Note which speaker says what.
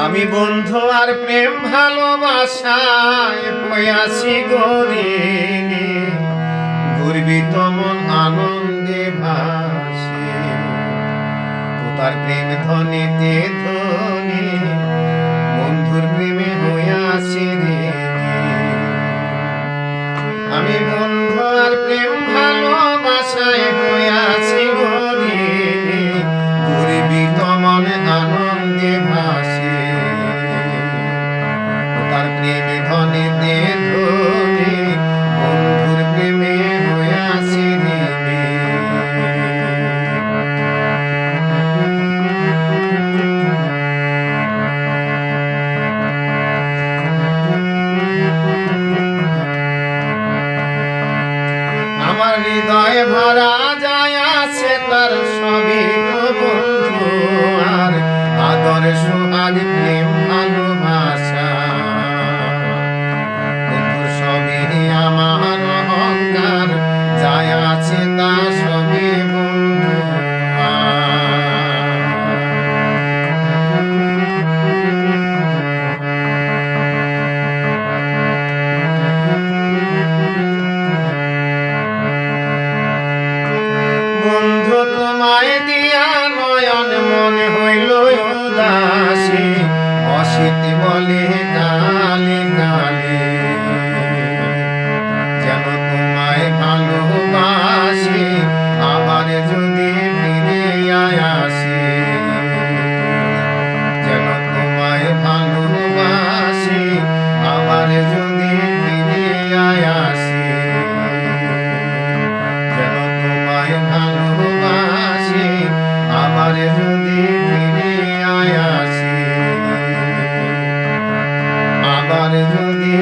Speaker 1: আমি বন্ধু আর প্রেম ভালোবাসায় হইয়াছি গরিনি, গর্বিত মন আনন্দে ভাসে। তার প্রেম ধ্বনিতে ধ্বনি, বন্ধুর প্রেমে হইয়াছি ঋণী। আমি বন্ধু আর প্রেম ভালোবাসায় হইয়াছি গরিনি, গর্বিত মনে আনন্দে ভাসে। তার প্রেমে ধ্বনিতে ধ্বনি, বন্ধুর প্রেমে হইয়াছি ঋণী। আমার হৃদয় ভরা যায় আছে তার সবই তো বন্ধু, আর আদর সোহাগ প্রেম ভালোবাসা। বন্ধুর সবই আমার অহংকার, যায় আছে তা সবই বন্ধু বন্ধু তোমায় দিয়া নয়ন মনে হইল উদাসী, অসিতি বলে গালি গালি। যেন তোমায় ভালোবাসি, আবার যদি ফিরে আসি। যেন তোমায় ভালোবাসি, আবার যদি ফিরে আসি। যেন তোমায় ভালোবাসি, আবার যদি ফিরে আসি। আবার যদি